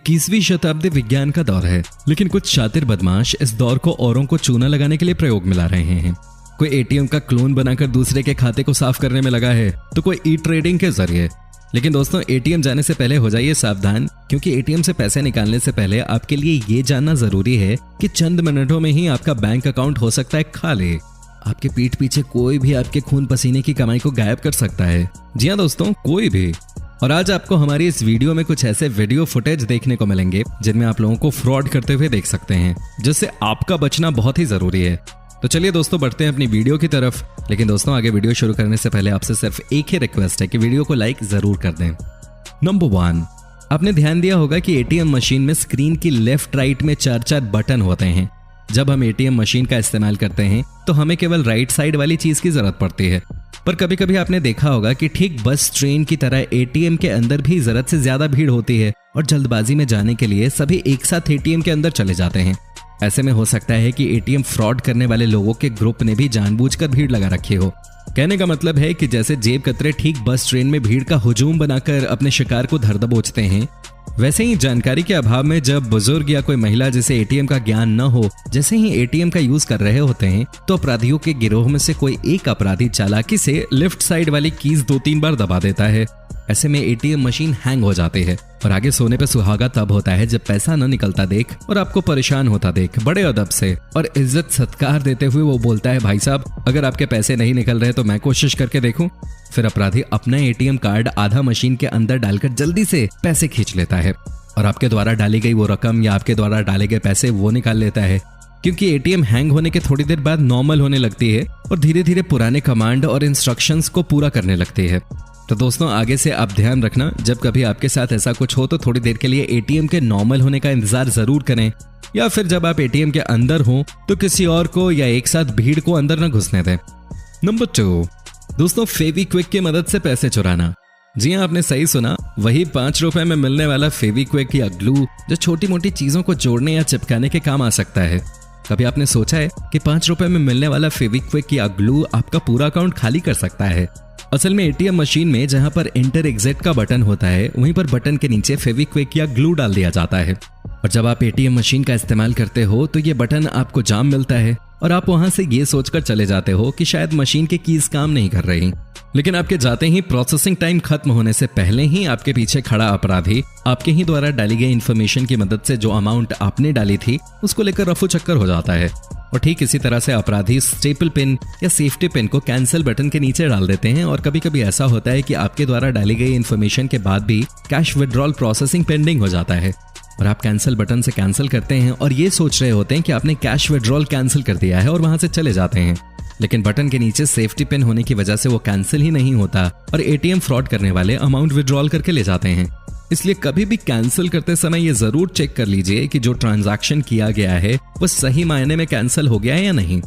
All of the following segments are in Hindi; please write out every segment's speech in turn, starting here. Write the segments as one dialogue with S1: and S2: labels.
S1: 21वीं शताब्दी विज्ञान का दौर है, लेकिन कुछ शातिर बदमाश इस दौर को औरों को चूना लगाने के लिए प्रयोग में ला रहे हैं। कोई एटीएम का क्लोन बनाकर दूसरे के खाते को साफ करने में लगा है, तो कोई ई ट्रेडिंग के जरिए। लेकिन दोस्तों, एटीएम जाने से पहले हो जाइए सावधान, क्योंकि एटीएम से पैसे निकालने से पहले आपके लिए ये जानना जरूरी है कि चंद मिनटों में ही आपका बैंक अकाउंट हो सकता है खाली। आपके पीठ पीछे कोई भी आपके खून पसीने की कमाई को गायब कर सकता है। जी हाँ दोस्तों, कोई भी। और आज आपको हमारी इस वीडियो में कुछ ऐसे वीडियो फुटेज देखने को मिलेंगे जिनमें आप लोगों को फ्रॉड करते हुए देख सकते हैं, जिससे आपका बचना बहुत ही जरूरी है। तो चलिए दोस्तों, बढ़ते हैं अपनी वीडियो की तरफ। लेकिन दोस्तों, आगे वीडियो शुरू करने से पहले आपसे सिर्फ एक ही रिक्वेस्ट है कि वीडियो को लाइक जरूर कर दें। नंबर 1, आपने ध्यान दिया होगा कि एटीएम मशीन में स्क्रीन की लेफ्ट राइट में 4 बटन होते हैं। जब हम एटीएम मशीन का इस्तेमाल करते हैं तो हमें केवल राइट साइड वाली चीज की जरूरत पड़ती है, पर कभी कभी आपने देखा होगा कि ठीक बस ट्रेन की तरह एटीएम के अंदर भी जरूरत से ज्यादा भीड़ होती है और जल्दबाजी में जाने के लिए सभी एक साथ एटीएम के अंदर चले जाते हैं। ऐसे में हो सकता है कि एटीएम फ्रॉड करने वाले लोगों के ग्रुप ने भी जानबूझकर भीड़ लगा रखी हो। कहने का मतलब है कि जैसे जेब कतरे ठीक बस ट्रेन में भीड़ का हुजूम बनाकर अपने शिकार को धर दबोचते हैं, वैसे ही जानकारी के अभाव में जब बुजुर्ग या कोई महिला जिसे एटीएम का ज्ञान न हो जैसे ही एटीएम का यूज कर रहे होते हैं, तो अपराधियों के गिरोह में से कोई एक अपराधी चालाकी से लेफ्ट साइड वाली कीज 2-3 बार दबा देता है। ऐसे में एटीएम मशीन हैंग हो जाती है और आगे सोने पे सुहागा तब होता है जब पैसा न निकलता देख और आपको परेशान होता देख बड़े अदब से और इज्जत सत्कार देते हुए वो बोलता है, भाई साहब, अगर आपके पैसे नहीं निकल रहे तो मैं कोशिश करके देखूं। फिर अपराधी अपना एटीएम कार्ड आधा मशीन के अंदर डालकर जल्दी से पैसे खींच लेता है और आपके द्वारा डाली गई वो रकम या आपके द्वारा डाले गए पैसे वो निकाल लेता है। क्योंकि एटीएम हैंग होने के थोड़ी देर बाद नॉर्मल होने लगती है और धीरे धीरे पुराने कमांड और इंस्ट्रक्शंस को पूरा करने लगती है। तो दोस्तों, आगे से आप ध्यान रखना, जब कभी आपके साथ ऐसा कुछ हो तो थोड़ी देर के लिए एटीएम के नॉर्मल होने का इंतजार जरूर करें, या फिर जब आप एटीएम के अंदर हो तो किसी और को या एक साथ भीड़ को अंदर न घुसने दें। नंबर 2, दोस्तों, फेविक्विक की मदद से पैसे चुराना। जी हाँ, आपने सही सुना, वही 5 रुपए में मिलने वाला फेविक्विक या ग्लू जो छोटी मोटी चीजों को जोड़ने या चिपकाने के काम आ सकता है। कभी आपने सोचा है कि 5 रुपए में मिलने वाला फेविक्विक या ग्लू आपका पूरा अकाउंट खाली कर सकता है? असल में एटीएम मशीन में जहां पर इंटर एग्जिट का बटन होता है, वहीं पर बटन के नीचे फेविक्विक या ग्लू डाल दिया जाता है। और जब आप एटीएम मशीन का इस्तेमाल करते हो तो ये बटन आपको जाम मिलता है और आप वहां से ये सोचकर चले जाते हो कि शायद मशीन की कीज काम नहीं कर रही। लेकिन आपके जाते ही प्रोसेसिंग टाइम खत्म होने से पहले ही आपके पीछे खड़ा अपराधी आपके ही द्वारा डाली गई इन्फॉर्मेशन की मदद से जो अमाउंट आपने डाली थी उसको लेकर रफू चक्कर हो जाता है। और ठीक इसी तरह से अपराधी स्टेपल पिन या सेफ्टी पिन को कैंसिल बटन के नीचे डाल देते हैं और कभी कभी ऐसा होता है कि आपके द्वारा डाली गई इन्फॉर्मेशन के बाद भी कैश विड्रॉल प्रोसेसिंग पेंडिंग हो जाता है और आप कैंसिल बटन से कैंसिल करते हैं और ये सोच रहे होते हैं कि आपने कैश विड्रॉल कैंसिल कर दिया है और वहां से चले जाते हैं। लेकिन बटन के नीचे सेफ्टी पिन होने की वजह से वो कैंसिल ही नहीं होता और एटीएम फ्रॉड करने वाले अमाउंट विड्रॉल करके ले जाते हैं। इसलिए कभी भी कैंसिल करते समय ये जरूर चेक कर लीजिए कि जो ट्रांजैक्शन किया गया है वो सही मायने में कैंसिल हो गया है या नहीं।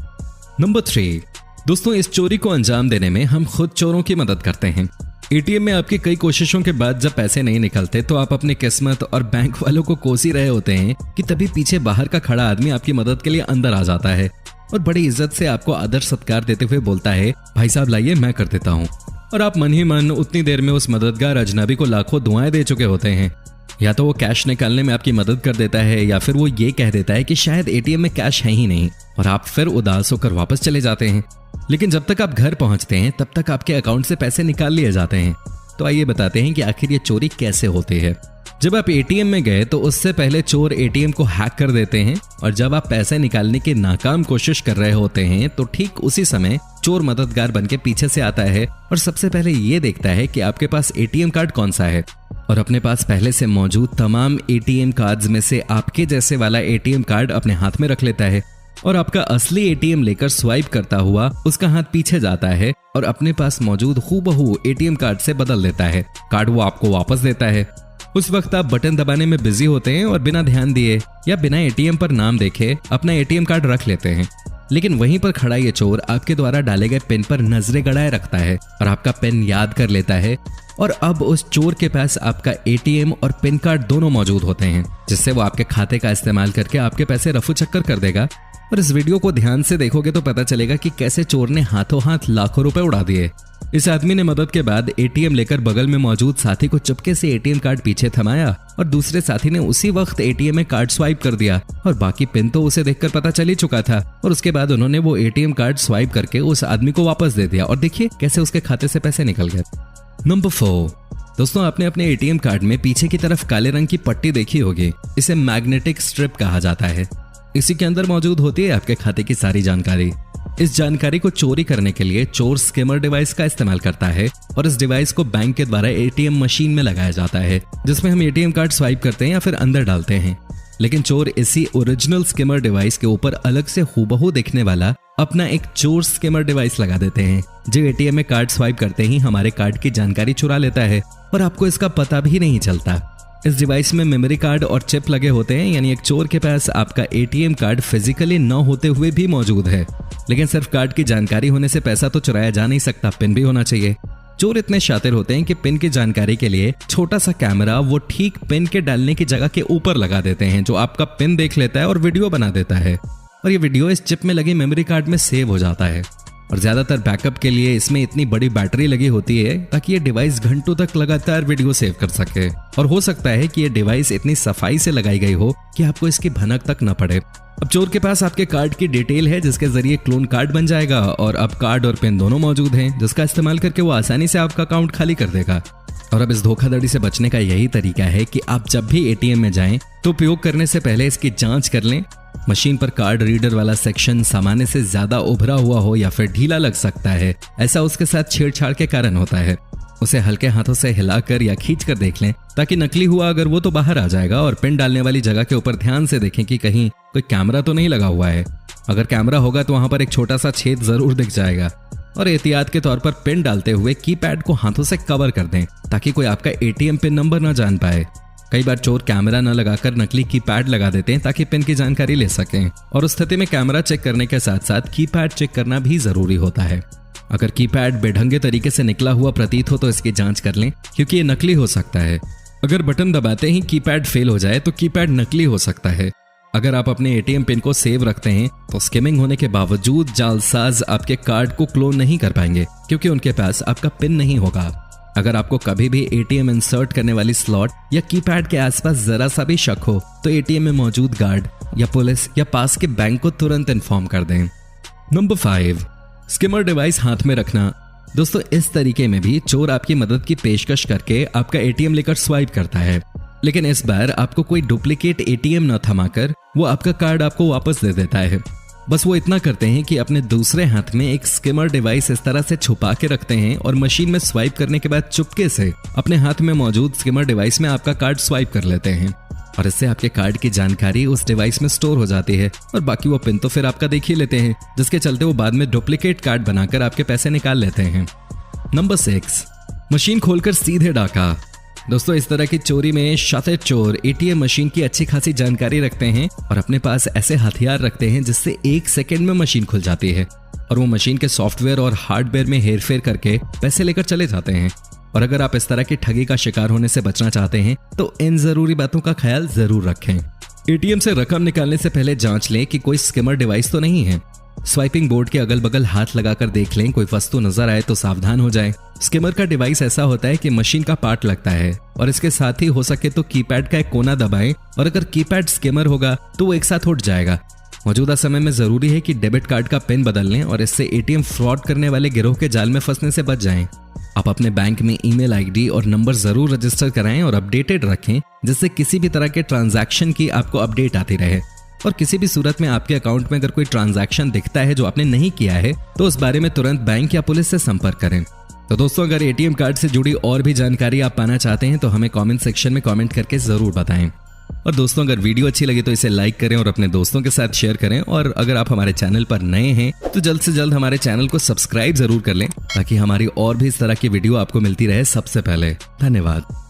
S1: नंबर 3, दोस्तों, इस चोरी को अंजाम देने में हम खुद चोरों की मदद करते हैं। एटीएम में आपकी कई कोशिशों के बाद जब पैसे नहीं निकलते तो आप अपनी किस्मत और बैंक वालों को कोस ही रहे होते हैं कि तभी पीछे बाहर का खड़ा आदमी आपकी मदद के लिए अंदर आ जाता है और बड़ी इज्जत से आपको आदर सत्कार देते हुए बोलता है, भाई साहब लाइए, मैं कर देता हूँ। और आप मन ही मन उतनी देर में उस मददगार अजनबी को लाखों दुआएं दे चुके होते हैं। या तो वो कैश निकालने में आपकी मदद कर देता है या फिर वो ये कह देता है कि शायद एटीएम में कैश है ही नहीं और आप फिर उदास होकर वापस चले जाते हैं। लेकिन जब तक आप घर पहुंचते हैं तब तक आपके अकाउंट से पैसे निकाल लिए जाते हैं। तो आइए बताते हैं कि आखिर ये चोरी कैसे होती है। जब आप एटीएम में गए तो उससे पहले चोर एटीएम को हैक कर देते हैं और जब आप पैसे निकालने की नाकाम कोशिश कर रहे होते हैं तो ठीक उसी समय चोर मददगार बनके पीछे से आता है और सबसे पहले ये देखता है कि आपके पास एटीएम कार्ड कौन सा है और अपने पास पहले से मौजूद तमाम एटीएम कार्ड्स में से आपके जैसे वाला एटीएम कार्ड अपने हाथ में रख लेता है और आपका असली एटीएम लेकर स्वाइप करता हुआ उसका हाथ पीछे जाता है और अपने पास मौजूद हूबहू एटीएम कार्ड से बदल देता है। कार्ड वो आपको वापस देता है। उस वक्त आप बटन दबाने में बिजी होते हैं और बिना ध्यान दिए या बिना एटीएम पर नाम देखे अपना एटीएम कार्ड रख लेते हैं। लेकिन वहीं पर खड़ा ये चोर आपके द्वारा डाले गए पिन पर नजरें गड़ाए रखता है और आपका पिन याद कर लेता है और अब उस चोर के पास आपका एटीएम और पिन कार्ड दोनों मौजूद होते हैं, जिससे वो आपके खाते का इस्तेमाल करके आपके पैसे रफू चक्कर कर देगा। और इस वीडियो को ध्यान से देखोगे तो पता चलेगा कि कैसे चोर ने हाथों हाथ लाखों रुपए उड़ा दिए। इस आदमी ने मदद के बाद एटीएम लेकर बगल में मौजूद साथी को चुपके से एटीएम कार्ड पीछे थमाया और दूसरे साथी ने उसी वक्त एटीएम में कार्ड स्वाइप कर दिया और बाकी पिन तो उसे देखकर पता चल ही चुका था। और उसके बाद उन्होंने वो एटीएम कार्ड स्वाइप करके उस आदमी को वापस दे दिया और देखिए कैसे उसके खाते से पैसे निकल गए। नंबर 4, दोस्तों आपने अपने एटीएम कार्ड में पीछे की तरफ काले रंग की पट्टी देखी होगी। इसे मैग्नेटिक स्ट्रिप कहा जाता है। इसी के अंदर मौजूद होती है आपके खाते की सारी जानकारी। इस जानकारी को चोरी करने के लिए चोर स्किमर डिवाइस का इस्तेमाल करता है और इस डिवाइस को बैंक के द्वारा एटीएम मशीन में लगाया जाता है, जिसमें हम एटीएम कार्ड स्वाइप करते हैं या फिर अंदर डालते हैं। लेकिन चोर इसी ओरिजिनल स्किमर डिवाइस के ऊपर अलग से हूबहू दिखने वाला अपना एक चोर स्किमर डिवाइस लगा देते हैं, जो एटीएम में कार्ड स्वाइप करते ही हमारे कार्ड की जानकारी चुरा लेता है और आपको इसका पता भी नहीं चलता। इस डिवाइस में मेमोरी कार्ड और चिप लगे होते हैं, यानी एक चोर के पास आपका एटीएम कार्ड फिजिकली न होते हुए भी मौजूद है, लेकिन सिर्फ कार्ड की जानकारी होने से पैसा तो चुराया जा नहीं सकता, पिन भी होना चाहिए। चोर इतने शातिर होते हैं कि पिन की जानकारी के लिए छोटा सा कैमरा वो ठीक पिन के डालने की जगह के ऊपर लगा देते हैं, जो आपका पिन देख लेता है और वीडियो बना देता है और ये वीडियो इस चिप में लगी मेमोरी कार्ड में सेव हो जाता है। और ज्यादातर बैकअप के लिए इसमें इतनी बड़ी बैटरी लगी होती है ताकि ये डिवाइस घंटों तक लगातार वीडियो सेव कर सके। और हो सकता है कि ये डिवाइस इतनी सफाई से लगाई गई हो कि आपको इसकी भनक तक न पड़े। अब चोर के पास आपके कार्ड की डिटेल है, जिसके जरिए क्लोन कार्ड बन जाएगा और अब कार्ड और पिन दोनों मौजूद हैं, जिसका इस्तेमाल करके वो आसानी से आपका अकाउंट खाली कर देगा। और अब इस धोखाधड़ी से बचने का यही तरीका है कि आप जब भी एटीएम में जाएं तो उपयोग करने से पहले इसकी जांच कर लें। मशीन पर कार्ड रीडर वाला सेक्शन सामान्य से ज्यादा उभरा हुआ हो या फिर ढीला लग सकता है, ऐसा उसके साथ छेड़छाड़ के कारण होता है। उसे हल्के हाथों से हिलाकर या खींचकर देख लें, ताकि नकली हुआ अगर वो तो बाहर आ जाएगा। और पिन डालने वाली जगह के ऊपर ध्यान से देखें कि कहीं कोई कैमरा तो नहीं लगा हुआ है। अगर कैमरा होगा तो वहां पर एक छोटा सा छेद जरूर दिख जाएगा। और एहतियात के तौर पर पिन डालते हुए कीपैड को हाथों से कवर कर दें, ताकि कोई आपका एटीएम पिन नंबर न जान पाए। कई बार चोर कैमरा न लगाकर नकली कीपैड लगा देते हैं ताकि पिन की जानकारी ले सकें, और उस स्थिति में कैमरा चेक करने के साथ साथ कीपैड चेक करना भी जरूरी होता है। अगर कीपैड बेढंगे तरीके से निकला हुआ प्रतीत हो तो इसकी जांच कर लें, क्योंकि ये नकली हो सकता है। अगर बटन दबाते ही कीपैड फेल हो जाए तो कीपैड नकली हो सकता है। अगर आप अपने एटीएम पिन को सेव रखते हैं तो स्किमिंग होने के बावजूद जालसाज आपके कार्ड को क्लोन नहीं कर पाएंगे, क्योंकि उनके पास आपका पिन नहीं होगा। अगर आपको कभी भी एटीएम इंसर्ट करने वाली स्लॉट या कीपैड के आसपास जरा सा भी शक हो तो एटीएम में मौजूद गार्ड या पुलिस या पास के बैंक को तुरंत इन्फॉर्म कर दें। नंबर 5, स्किमर डिवाइस हाथ में रखना। दोस्तों, इस तरीके में भी चोर आपकी मदद की पेशकश करके आपका एटीएम लेकर स्वाइप करता है, लेकिन इस बार आपको कोई डुप्लीकेट एटीएम न थमाकर वो आपका कार्ड आपको वापस दे देता है। बस वो इतना करते हैं कि अपने दूसरे हाथ में एक स्किमर डिवाइस इस तरह से छुपा के रखते हैं और मशीन में स्वाइप करने के बाद चुपके से अपने हाथ में मौजूद स्किमर डिवाइस में आपका कार्ड स्वाइप कर लेते हैं, और इससे आपके कार्ड की जानकारी उस डिवाइस में स्टोर हो जाती है और बाकी वो पिन तो फिर आपका देख ही लेते हैं, जिसके चलते वो बाद में डुप्लीकेट कार्ड बनाकर आपके पैसे निकाल लेते हैं। नंबर 6, मशीन खोलकर सीधे डाका। दोस्तों, इस तरह की चोरी में शातिर चोर एटीएम मशीन की अच्छी खासी जानकारी रखते हैं और अपने पास ऐसे हथियार रखते हैं जिससे 1 सेकंड में मशीन खुल जाती है, और वो मशीन के सॉफ्टवेयर और हार्डवेयर में हेरफेर करके पैसे लेकर चले जाते हैं। और अगर आप इस तरह की ठगी का शिकार होने से बचना चाहते हैं तो इन जरूरी बातों का ख्याल जरूर रखें। एटीएम से रकम निकालने से पहले जांच लें कि कोई स्किमर डिवाइस तो नहीं है। स्वाइपिंग बोर्ड के अगल बगल हाथ लगाकर देख लें, कोई वस्तु नजर आए तो सावधान हो जाएं। स्किमर का डिवाइस ऐसा होता है कि मशीन का पार्ट लगता है और इसके साथ ही हो सके तो कीपैड का एक कोना दबाएं, और अगर कीपैड स्किमर होगा तो वो एक साथ उठ जाएगा। मौजूदा समय में जरूरी है कि डेबिट कार्ड का पिन बदल लें और इससे एटीएम फ्रॉड करने वाले गिरोह के जाल में फंसने से बच जाएं। आप अपने बैंक में ईमेल आईडी और नंबर जरूर रजिस्टर कराएं और अपडेटेड रखें, जिससे किसी भी तरह के ट्रांजैक्शन की आपको अपडेट आती रहे। और किसी भी सूरत में आपके अकाउंट में अगर कोई ट्रांजैक्शन दिखता है जो आपने नहीं किया है तो उस बारे में तुरंत बैंक या पुलिस से संपर्क करें। तो दोस्तों, अगर एटीएम कार्ड से जुड़ी और भी जानकारी आप पाना चाहते हैं तो हमें कमेंट सेक्शन में कमेंट करके जरूर बताएं। और दोस्तों, अगर वीडियो अच्छी लगी तो इसे लाइक करें और अपने दोस्तों के साथ शेयर करें। और अगर आप हमारे चैनल पर नए हैं तो जल्द से जल्द हमारे चैनल को सब्सक्राइब जरूर कर लें, ताकि हमारी और भी इस तरह की वीडियो आपको मिलती रहे सबसे पहले। धन्यवाद।